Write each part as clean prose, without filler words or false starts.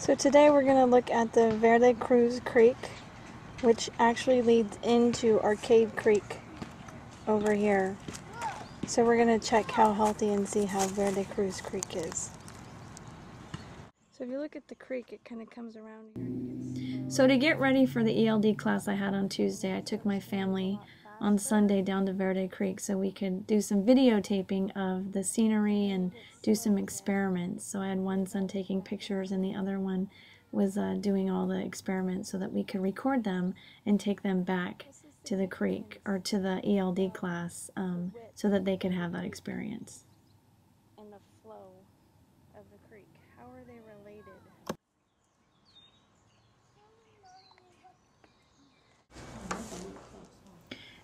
So today we're going to look at the Verde Cruz Creek, which actually leads into Arcade Creek over here. So we're going to check how healthy and see how Verde Cruz Creek is. So if you look at the creek, it kind of comes around here. So to get ready for the ELD class I had on Tuesday, I took my family on Sunday down to Verde Creek so we could do some videotaping of the scenery and do some experiments. So I had one son taking pictures and the other one was doing all the experiments so that we could record them and take them back to the creek or to the ELD class so that they could have that experience. And the flow of the creek, how are they related?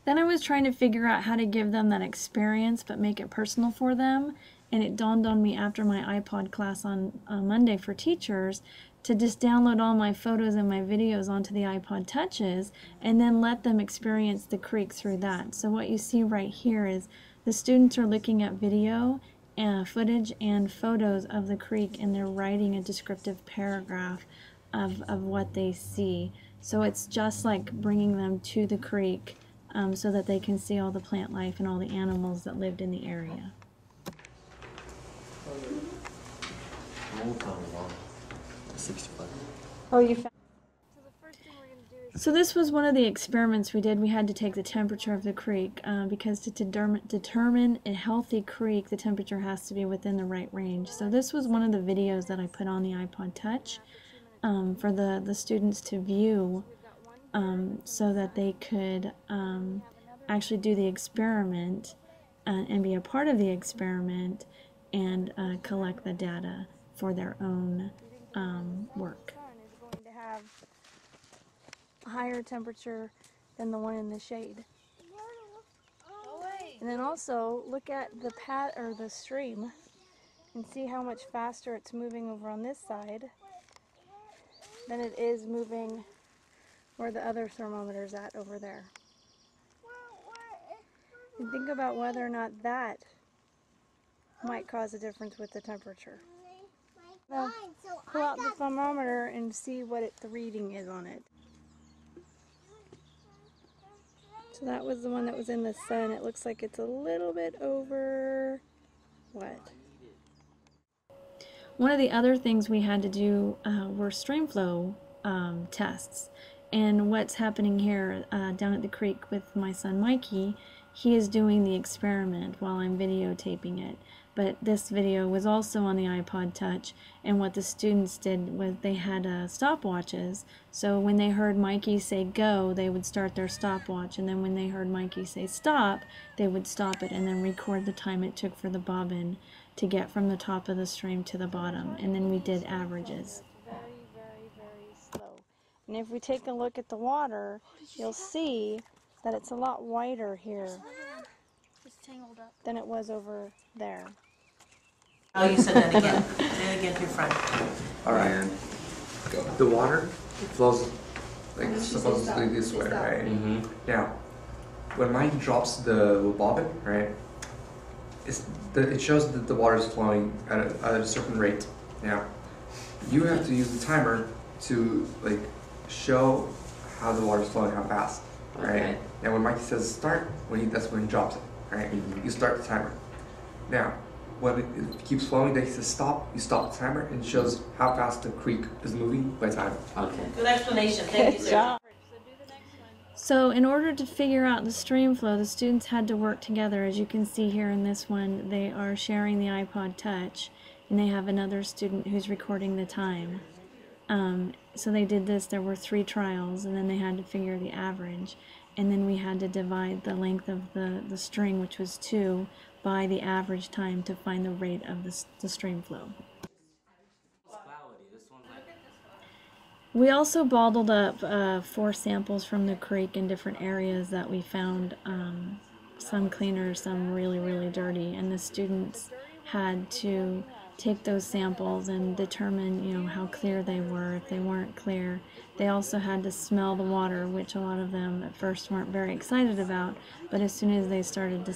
Then I was trying to figure out how to give them that experience but make it personal for them, and it dawned on me after my iPod class on Monday for teachers to just download all my photos and my videos onto the iPod Touches and then let them experience the creek through that. So what you see right here is the students are looking at video footage and photos of the creek, and they're writing a descriptive paragraph of what they see. So it's just like bringing them to the creek so that they can see all the plant life and all the animals that lived in the area. Oh, you found. So this was one of the experiments we did. We had to take the temperature of the creek because to determine a healthy creek, the temperature has to be within the right range. So this was one of the videos that I put on the iPod Touch for the students to view so that they could actually do the experiment and be a part of the experiment and collect the data for their own work. Is going to have a higher temperature than the one in the shade. And then also look at the stream and see how much faster it's moving over on this side than it is moving where the other thermometer's at over there. And think about whether or not that might cause a difference with the temperature. Now, pull out the thermometer and see what the reading is on it. So that was the one that was in the sun. It looks like it's a little bit over what? One of the other things we had to do were stream flow tests. And what's happening here down at the creek with my son Mikey, he is doing the experiment while I'm videotaping it. But this video was also on the iPod Touch, and what the students did was they had stopwatches. So when they heard Mikey say go, they would start their stopwatch, and then when they heard Mikey say stop, they would stop it and then record the time it took for the bobbin to get from the top of the stream to the bottom. And then we did averages. Very slow. And if we take a look at the water, you'll see that it's a lot whiter here than it was over there. Oh, you said that again. Say it again to your friend. Alright. The water flows like supposedly this way, right? Mm-hmm. Now, when mine drops the bobbin, right, it shows that the water is flowing at a certain rate. Now, you have to use the timer to like show how the water is flowing, how fast, right? Okay. Now, when Mikey says start, that's when he drops it, right? Mm-hmm. You start the timer. Now, when it keeps flowing, then he says stop, you stop the timer, and it shows how fast the creek is moving by time. Okay. Good explanation. Thank you, sir. So in order to figure out the stream flow, the students had to work together. As you can see here in this one, they are sharing the iPod Touch, and they have another student who's recording the time. So they did this. There were 3 trials, and then they had to figure the average. And then we had to divide the length of the string, which was 2, by the average time to find the rate of the stream flow. We also bottled up 4 samples from the creek in different areas that we found, some cleaner, some really, really dirty, and the students had to take those samples and determine, how clear they were. If they weren't clear, they also had to smell the water, which a lot of them at first weren't very excited about, but as soon as they started to,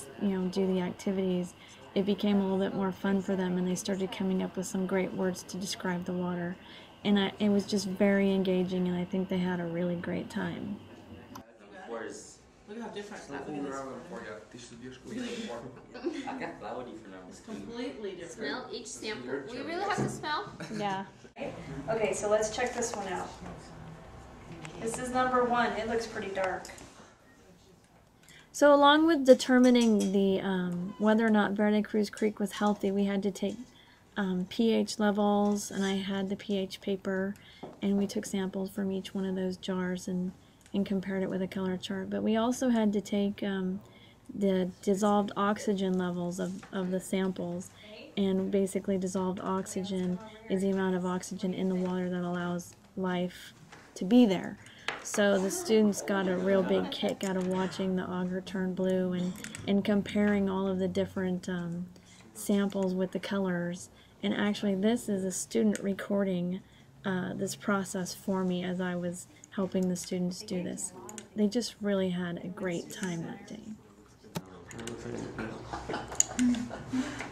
do the activities, it became a little bit more fun for them, and they started coming up with some great words to describe the water. and it was just very engaging, and I think they had a really great time. Look how different that It's completely different. Smell each sample. We really have to smell? Yeah. Okay, so let's check this one out. This is number 1. It looks pretty dark. So along with determining the whether or not Verde Cruz Creek was healthy, we had to take pH levels, and I had the pH paper, and we took samples from each one of those jars and compared it with a color chart. But we also had to take the dissolved oxygen levels of the samples, and basically dissolved oxygen is the amount of oxygen in the water that allows life to be there. So the students got a real big kick out of watching the auger turn blue and comparing all of the different samples with the colors. And actually this is a student recording this process for me as I was helping the students do this. They just really had a great time that day.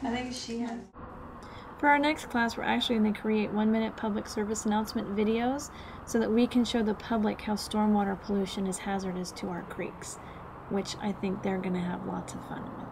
I think she has. For our next class, we're actually going to create 1-minute public service announcement videos so that we can show the public how stormwater pollution is hazardous to our creeks, which I think they're going to have lots of fun with.